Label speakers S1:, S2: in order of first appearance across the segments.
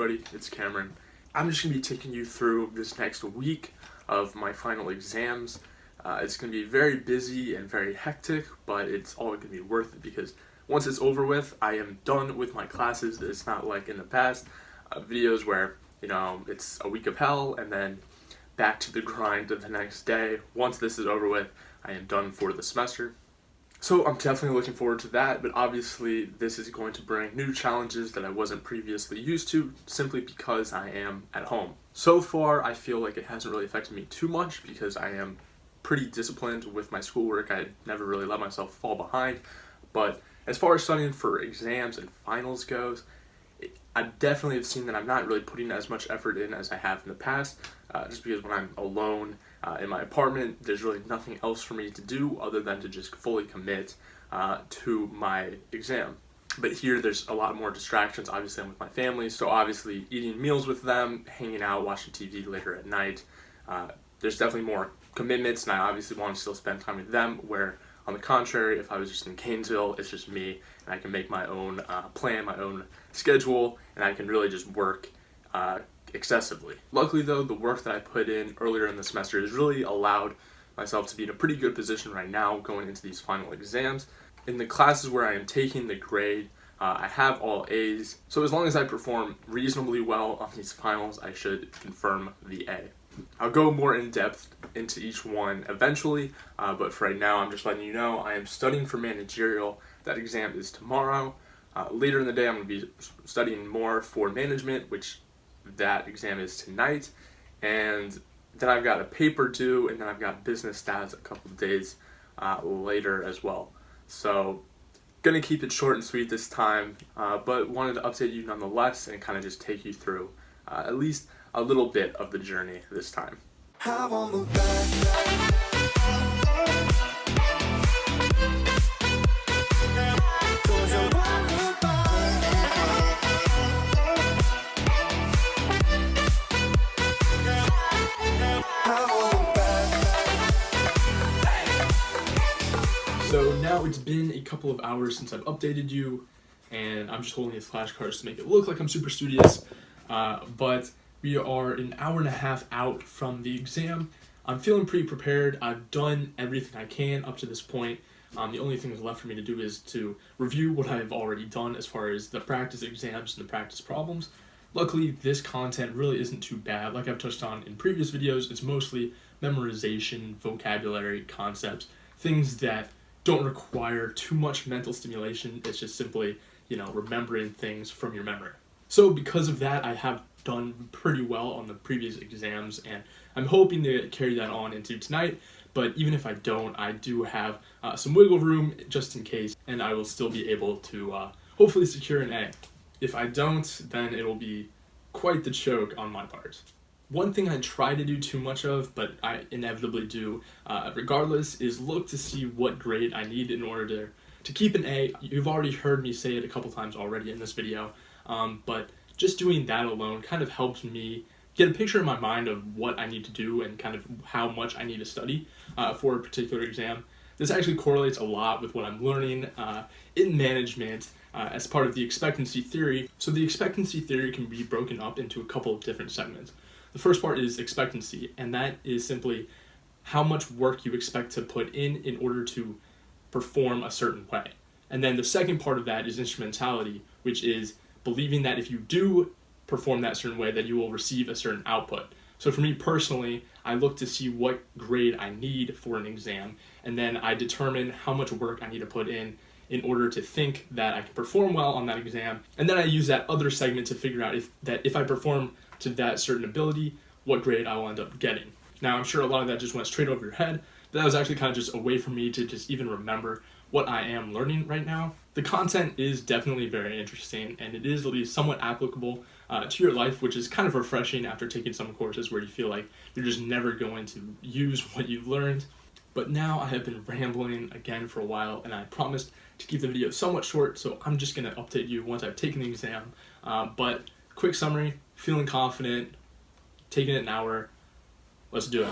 S1: everybody, it's Cameron. I'm just going to be taking you through this next week of my final exams. It's going to be very busy and very hectic, but it's all going to be worth it because once it's over with, I am done with my classes. It's not like in the past videos where, it's a week of hell and then back to the grind the next day. Once this is over with, I am done for the semester. So I'm definitely looking forward to that, but obviously this is going to bring new challenges that I wasn't previously used to simply because I am at home. So far, I feel like it hasn't really affected me too much because I am pretty disciplined with my schoolwork. I never really let myself fall behind, but as far as studying for exams and finals goes, I definitely have seen that I'm not really putting as much effort in as I have in the past, just because when I'm alone in my apartment, there's really nothing else for me to do other than to just fully commit to my exam. But here there's a lot more distractions. Obviously I'm with my family, so obviously eating meals with them, hanging out, watching TV later at night. There's definitely more commitments, and I obviously want to still spend time with them, where on the contrary, if I was just in Gainesville, it's just me, and I can make my own plan, my own schedule, and I can really just work excessively. Luckily though, the work that I put in earlier in the semester has really allowed myself to be in a pretty good position right now going into these final exams. In the classes where I am taking the grade, I have all A's, so as long as I perform reasonably well on these finals, I should confirm the A. I'll go more in depth into each one eventually, but for right now I'm just letting you know I am studying for managerial. That exam is tomorrow. Later in the day I'm going to be studying more for management, which that exam is tonight, and then I've got a paper due, and then I've got business stats a couple of days later as well. So gonna keep it short and sweet this time, but wanted to update you nonetheless and kind of just take you through at least a little bit of the journey this time. So now it's been a couple of hours since I've updated you, and I'm just holding these flashcards to make it look like I'm super studious, but we are an hour and a half out from the exam. I'm feeling pretty prepared. I've done everything I can up to this point. The only thing that's left for me to do is to review what I've already done as far as the practice exams and the practice problems. Luckily, this content really isn't too bad. Like I've touched on in previous videos, it's mostly memorization, vocabulary, concepts, things that don't require too much mental stimulation. It's just simply, remembering things from your memory. So because of that, I have done pretty well on the previous exams, and I'm hoping to carry that on into tonight. But even if I don't, I do have some wiggle room just in case, and I will still be able to hopefully secure an A. If I don't, then it'll be quite the choke on my part. One thing I try to do too much of, but I inevitably do regardless, is look to see what grade I need in order to keep an A. You've already heard me say it a couple times already in this video, but just doing that alone kind of helps me get a picture in my mind of what I need to do and kind of how much I need to study for a particular exam. This actually correlates a lot with what I'm learning in management as part of the expectancy theory. So the expectancy theory can be broken up into a couple of different segments. The first part is expectancy, and that is simply how much work you expect to put in order to perform a certain way. And then the second part of that is instrumentality, which is believing that if you do perform that certain way, that you will receive a certain output. So for me personally, I look to see what grade I need for an exam, and then I determine how much work I need to put in order to think that I can perform well on that exam. And then I use that other segment to figure out if I perform to that certain ability, what grade I will end up getting. Now, I'm sure a lot of that just went straight over your head, but that was actually kind of just a way for me to just even remember what I am learning right now. The content is definitely very interesting, and it is at least somewhat applicable to your life, which is kind of refreshing after taking some courses where you feel like you're just never going to use what you've learned. But now I have been rambling again for a while, and I promised to keep the video somewhat short, so I'm just going to update you once I've taken the exam. But quick summary, feeling confident, taking it an hour, let's do it.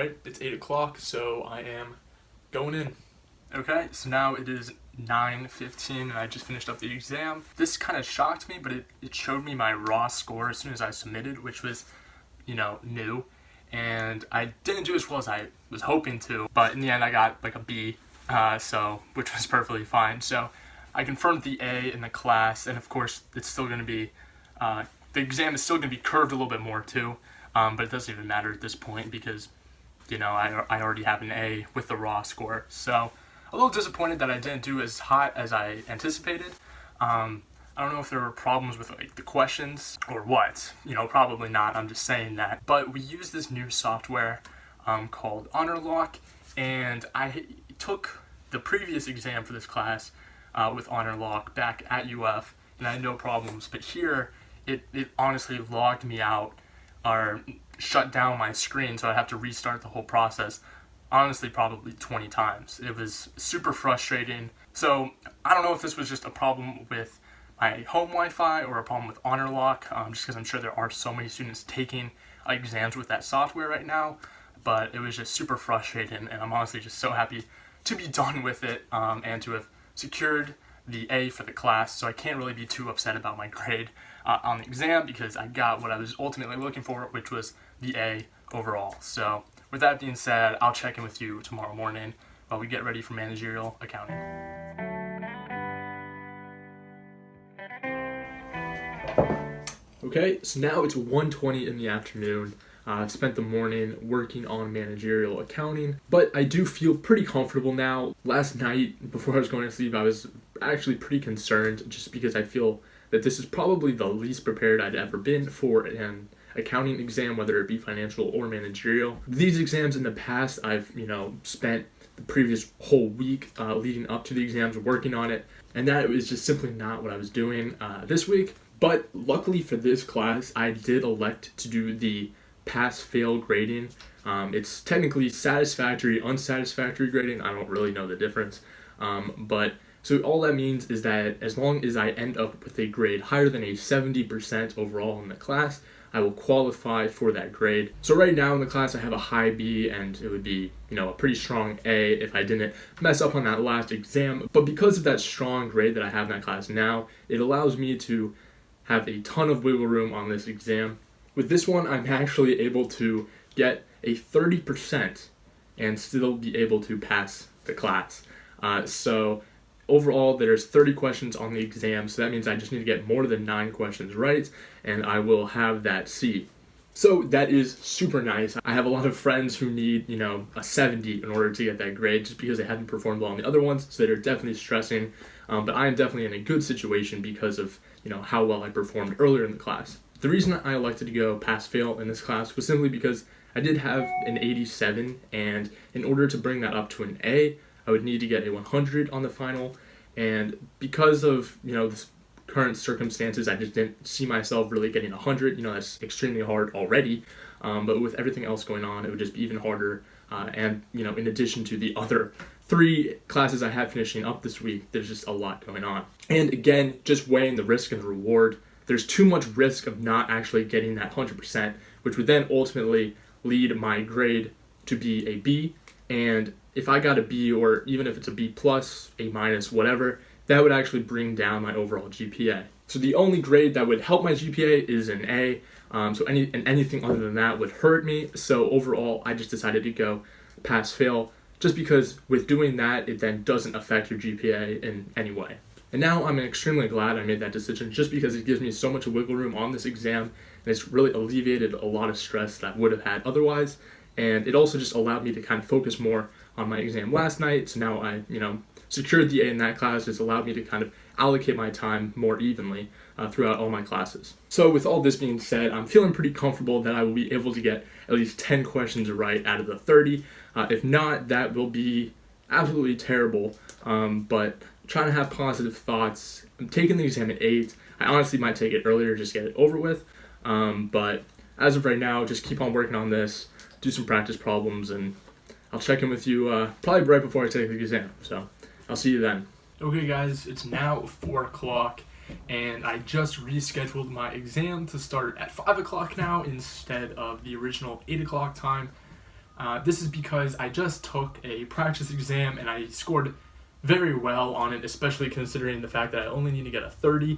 S1: Alright, it's 8 o'clock, so I am going in. Okay, so now it is 9:15 and I just finished up the exam. This kind of shocked me, but it showed me my raw score as soon as I submitted, which was, new. And I didn't do as well as I was hoping to, but in the end I got like a B, which was perfectly fine. So I confirmed the A in the class, and of course it's still going to be, the exam is still going to be curved a little bit more too, but it doesn't even matter at this point because, I already have an A with the raw score. So a little disappointed that I didn't do as hot as I anticipated. I don't know if there were problems with like the questions or what, probably not, I'm just saying that. But we use this new software called HonorLock, and I took the previous exam for this class with HonorLock back at UF, and I had no problems. But here, it honestly logged me out or shut down my screen, so I have to restart the whole process. Honestly, probably 20 times. It was super frustrating. So I don't know if this was just a problem with my home Wi-Fi or a problem with HonorLock, just because I'm sure there are so many students taking exams with that software right now. But it was just super frustrating, and I'm honestly just so happy to be done with it and to have secured the A for the class. So I can't really be too upset about my grade on the exam because I got what I was ultimately looking for, which was the A overall. So with that being said, I'll check in with you tomorrow morning while we get ready for Managerial Accounting. Okay, so now it's 1:20 in the afternoon. I've spent the morning working on Managerial Accounting, but I do feel pretty comfortable now. Last night, before I was going to sleep, I was actually pretty concerned just because I feel that this is probably the least prepared I'd ever been for an accounting exam, whether it be financial or managerial. These exams in the past, I've, spent the previous whole week leading up to the exams working on it, and that was just simply not what I was doing this week. But luckily for this class, I did elect to do the pass-fail grading. It's technically satisfactory, unsatisfactory grading. I don't really know the difference. But so all that means is that as long as I end up with a grade higher than a 70% overall in the class, I will qualify for that grade. So right now in the class, I have a high B, and it would be, a pretty strong A if I didn't mess up on that last exam. But because of that strong grade that I have in that class now, it allows me to have a ton of wiggle room on this exam. With this one, I'm actually able to get a 30% and still be able to pass the class. So overall, there's 30 questions on the exam, so that means I just need to get more than 9 questions right, and I will have that C. So that is super nice. I have a lot of friends who need, a 70 in order to get that grade just because they haven't performed well on the other ones, so they're definitely stressing. But I am definitely in a good situation because of, how well I performed earlier in the class. The reason I elected to go pass-fail in this class was simply because I did have an 87, and in order to bring that up to an A, I would need to get a 100 on the final, and because of, this current circumstances, I just didn't see myself really getting 100. That's extremely hard already, but with everything else going on, it would just be even harder, and, in addition to the other 3 classes I have finishing up this week, there's just a lot going on. And again, just weighing the risk and the reward, there's too much risk of not actually getting that 100%, which would then ultimately lead my grade to be a B, and if I got a B, or even if it's a B plus, A minus, whatever, that would actually bring down my overall GPA. So the only grade that would help my GPA is an A, so anything other than that would hurt me. So overall, I just decided to go pass-fail, just because with doing that, it then doesn't affect your GPA in any way. And now I'm extremely glad I made that decision, just because it gives me so much wiggle room on this exam, and it's really alleviated a lot of stress that I would have had otherwise. And it also just allowed me to kind of focus more on my exam last night. So now I, secured the A in that class. It's allowed me to kind of allocate my time more evenly throughout all my classes. So with all this being said, I'm feeling pretty comfortable that I will be able to get at least 10 questions right out of the 30. If not, that will be absolutely terrible. But trying to have positive thoughts. I'm taking the exam at 8. I honestly might take it earlier, just get it over with. But as of right now, just keep on working on this, do some practice problems, and I'll check in with you probably right before I take the exam. So I'll see you then. Okay guys, it's now 4 o'clock, and I just rescheduled my exam to start at 5 o'clock now instead of the original 8 o'clock time. This is because I just took a practice exam and I scored very well on it, especially considering the fact that I only need to get a 30.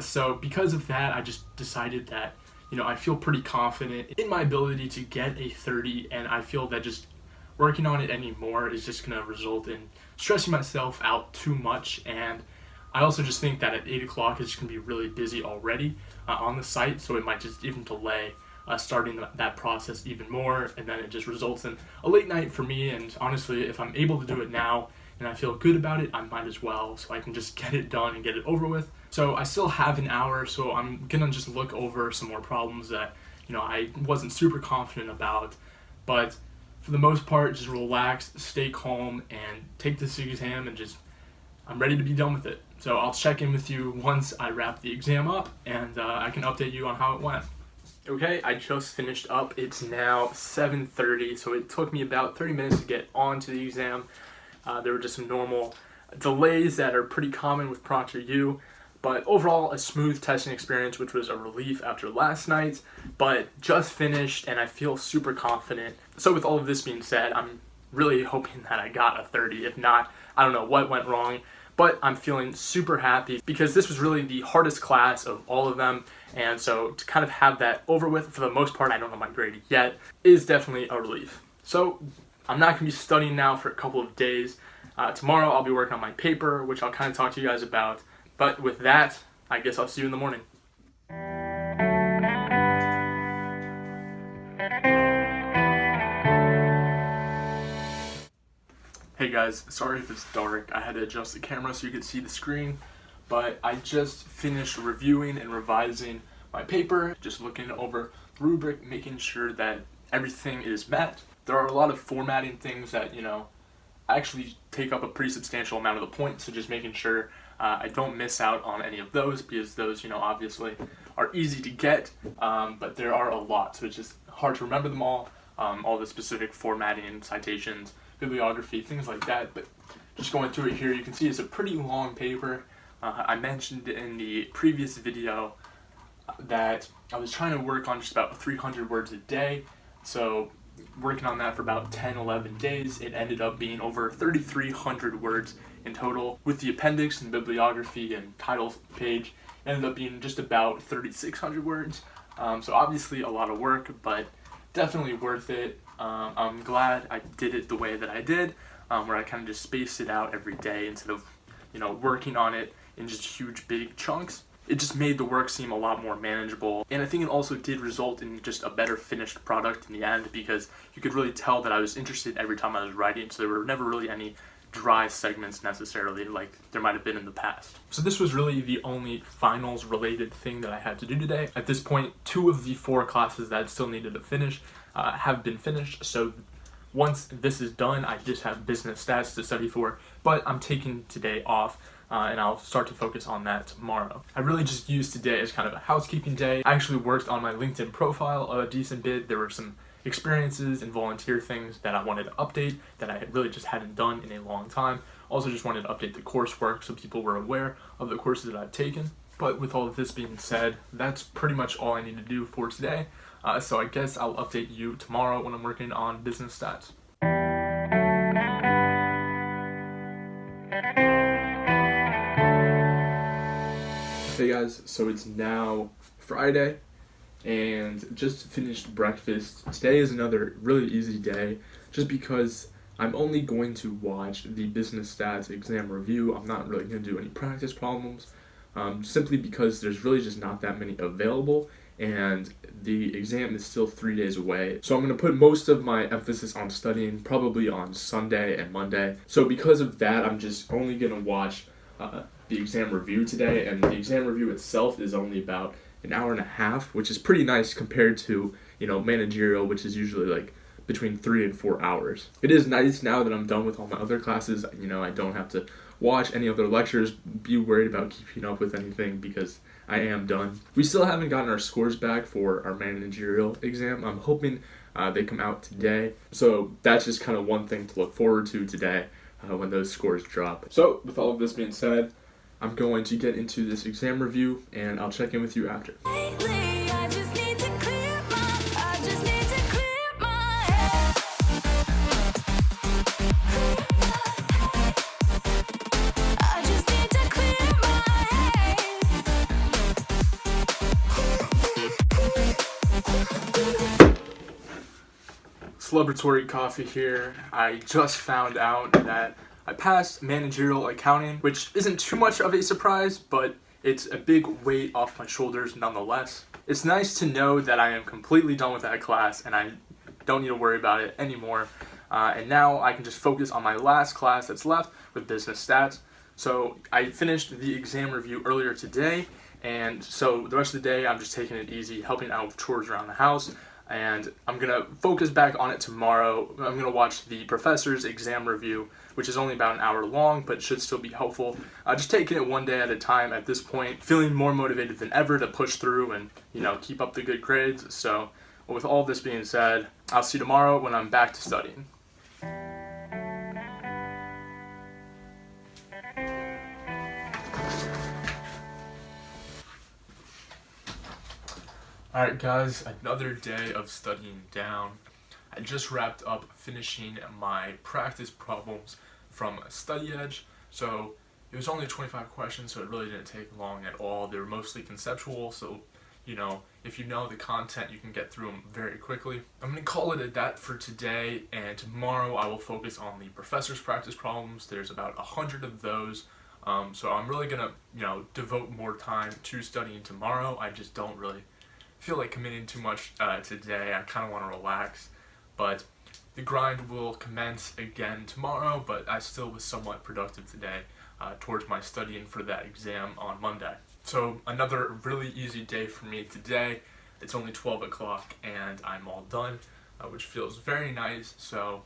S1: So because of that, I just decided that, I feel pretty confident in my ability to get a 30, and I feel that just working on it anymore is just going to result in stressing myself out too much. And I also just think that at 8 o'clock it's going to be really busy already on the site, so it might just even delay starting that process even more, and then it just results in a late night for me. And honestly, if I'm able to do it now and I feel good about it, I might as well, so I can just get it done and get it over with. So I still have an hour, so I'm gonna just look over some more problems that I wasn't super confident about. But for the most part, just relax, stay calm, and take this exam, and I'm ready to be done with it. So I'll check in with you once I wrap the exam up, and I can update you on how it went. Okay, I just finished up. It's now 7:30, so it took me about 30 minutes to get onto the exam. There were just some normal delays that are pretty common with ProctorU, but overall a smooth testing experience, which was a relief after last night, but just finished and I feel super confident. So with all of this being said, I'm really hoping that I got a 30. If not, I don't know what went wrong, but I'm feeling super happy because this was really the hardest class of all of them. And so to kind of have that over with, for the most part, I don't know my grade yet, is definitely a relief. So I'm not going to be studying now for a couple of days. Tomorrow I'll be working on my paper, which I'll kind of talk to you guys about. But with that, I guess I'll see you in the morning. Hey guys, sorry if it's dark. I had to adjust the camera so you could see the screen. But I just finished reviewing and revising my paper, just looking over the rubric, making sure that everything is met. There are a lot of formatting things that, actually take up a pretty substantial amount of the points, so just making sure I don't miss out on any of those, because those, obviously are easy to get, but there are a lot, so it's just hard to remember them all the specific formatting, citations, bibliography, things like that. But just going through it here, you can see it's a pretty long paper. I mentioned in the previous video that I was trying to work on just about 300 words a day, so working on that for about 10-11 days, it ended up being over 3,300 words in total. With the appendix and bibliography and title page, it ended up being just about 3,600 words. So obviously a lot of work, but definitely worth it. I'm glad I did it the way that I did, where I kind of just spaced it out every day instead of working on it in just huge big chunks. It just made the work seem a lot more manageable, and I think it also did result in just a better finished product in the end, because you could really tell that I was interested every time I was writing, so there were never really any dry segments necessarily like there might have been in the past. So this was really the only finals related thing that I had to do today. At this point, 2 of the 4 classes that I still needed to finish have been finished, so once this is done, I just have business stats to study for, but I'm taking today off. And I'll start to focus on that tomorrow. I really just used today as kind of a housekeeping day. I actually worked on my LinkedIn profile a decent bit. There were some experiences and volunteer things that I wanted to update that I really just hadn't done in a long time. Also just wanted to update the coursework so people were aware of the courses that I've taken. But with all of this being said, that's pretty much all I need to do for today. So I guess I'll update you tomorrow when I'm working on business stats. Hey guys, so it's now Friday and just finished breakfast. Today is another really easy day just because I'm only going to watch the business stats exam review. I'm not really going to do any practice problems simply because there's really just not that many available, and the exam is still 3 days away. So I'm going to put most of my emphasis on studying probably on Sunday and Monday. So because of that, I'm just only going to watch the exam review today, and the exam review itself is only about an hour and a half, which is pretty nice compared to, managerial, which is usually like between 3 and 4 hours. It is nice now that I'm done with all my other classes. I don't have to watch any other lectures, be worried about keeping up with anything because I am done. We still haven't gotten our scores back for our managerial exam. I'm hoping they come out today. So that's just kind of one thing to look forward to today when those scores drop. So with all of this being said, I'm going to get into this exam review, and I'll check in with you after. Celebratory coffee here. I just found out that I passed Managerial Accounting, which isn't too much of a surprise, but it's a big weight off my shoulders nonetheless. It's nice to know that I am completely done with that class and I don't need to worry about it anymore. And now I can just focus on my last class that's left with business stats. So I finished the exam review earlier today, and so the rest of the day I'm just taking it easy, helping out with chores around the house. And I'm going to focus back on it tomorrow. I'm going to watch the professor's exam review, which is only about an hour long, but should still be helpful. Just taking it one day at a time at this point, feeling more motivated than ever to push through and, keep up the good grades. So with all this being said, I'll see you tomorrow when I'm back to studying. Alright guys, another day of studying down. I just wrapped up finishing my practice problems from Study Edge. So it was only 25 questions, so it really didn't take long at all. They were mostly conceptual, so if you know the content, you can get through them very quickly. I'm going to call it at that for today, and tomorrow I will focus on the professor's practice problems. There's about 100 of those. So I'm really going to, devote more time to studying tomorrow. I just don't really feel like committing too much today. I kind of want to relax, but the grind will commence again tomorrow, but I still was somewhat productive today towards my studying for that exam on Monday. So another really easy day for me today. It's only 12 o'clock and I'm all done, which feels very nice. So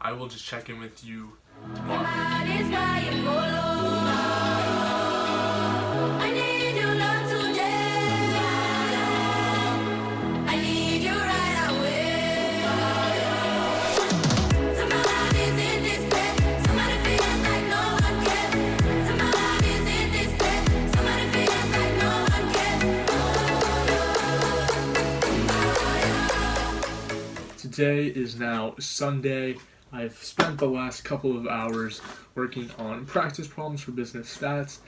S1: I will just check in with you tomorrow. Today is now Sunday. I've spent the last couple of hours working on practice problems for business stats.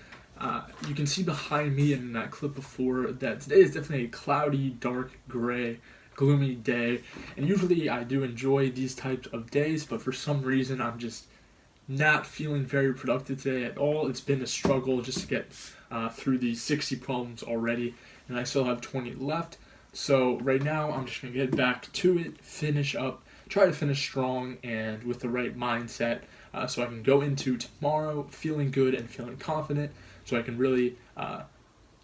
S1: You can see behind me in that clip before that today is definitely a cloudy, dark, gray, gloomy day. And usually I do enjoy these types of days, but for some reason I'm just not feeling very productive today at all. It's been a struggle just to get through these 60 problems already, and I still have 20 left. So right now I'm just going to get back to it, finish up, try to finish strong and with the right mindset so I can go into tomorrow feeling good and feeling confident so I can really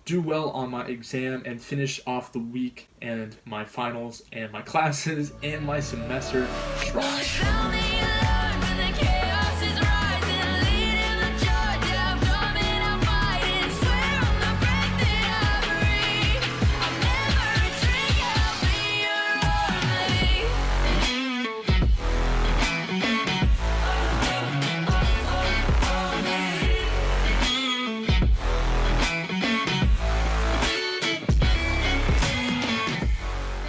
S1: do well on my exam and finish off the week and my finals and my classes and my semester strong.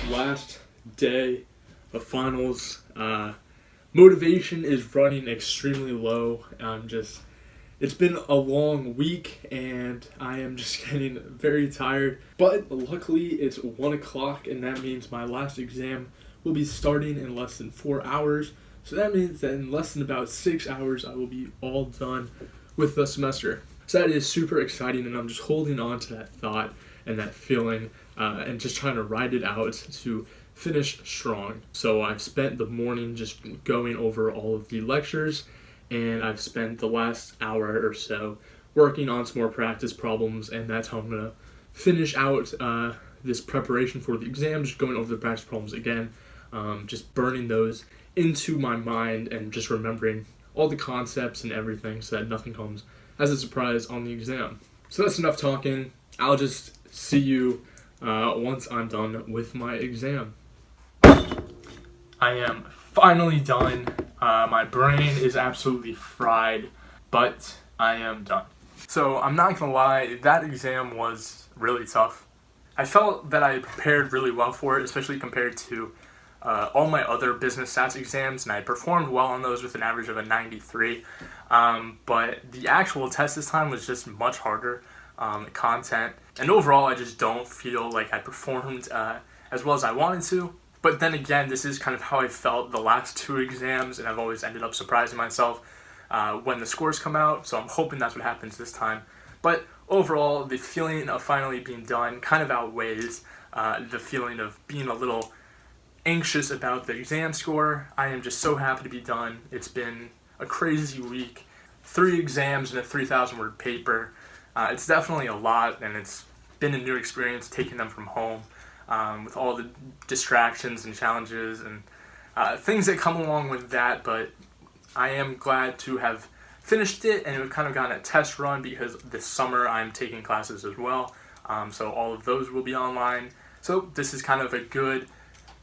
S1: Last day of finals. Motivation is running extremely low. It's been a long week and I am just getting very tired. But luckily it's 1 o'clock and that means my last exam will be starting in less than 4 hours. So that means that in less than about 6 hours I will be all done with the semester. So that is super exciting and I'm just holding on to that thought and that feeling and just trying to ride it out to finish strong. So I've spent the morning just going over all of the lectures and I've spent the last hour or so working on some more practice problems, and that's how I'm going to finish out this preparation for the exam, just going over the practice problems again, just burning those into my mind and just remembering all the concepts and everything so that nothing comes as a surprise on the exam. So that's enough talking. I'll just see you once I'm done with my exam. I am finally done. My brain is absolutely fried, but I am done. So I'm not gonna lie, that exam was really tough. I felt that I prepared really well for it, especially compared to all my other business stats exams, and I performed well on those with an average of a 93. But the actual test this time was just much harder. Content, and overall I just don't feel like I performed as well as I wanted to. But then again, this is kind of how I felt the last 2 exams, and I've always ended up surprising myself when the scores come out, so I'm hoping that's what happens this time. But overall, the feeling of finally being done kind of outweighs the feeling of being a little anxious about the exam score. I am just so happy to be done. It's been a crazy week. 3 exams and a 3,000 word paper. It's definitely a lot, and it's been a new experience taking them from home. With all the distractions and challenges and things that come along with that, but I am glad to have finished it, and we've kind of gotten a test run because this summer I'm taking classes as well, so all of those will be online. So this is kind of a good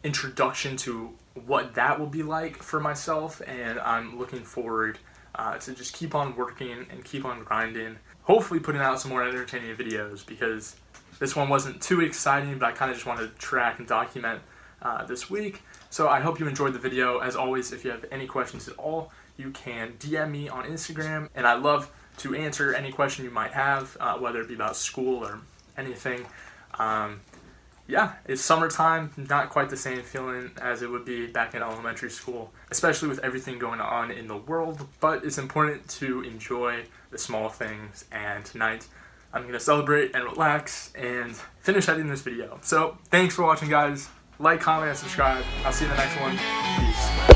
S1: introduction to what that will be like for myself, and I'm looking forward to just keep on working and keep on grinding, hopefully putting out some more entertaining videos, because this one wasn't too exciting, but I kind of just wanted to track and document this week. So I hope you enjoyed the video. As always, if you have any questions at all, you can DM me on Instagram, and I'd love to answer any question you might have, whether it be about school or anything. Yeah, it's summertime, not quite the same feeling as it would be back in elementary school, especially with everything going on in the world, but it's important to enjoy the small things, and tonight I'm going to celebrate and relax and finish editing this video. So, thanks for watching, guys. Like, comment, and subscribe. I'll see you in the next one. Peace.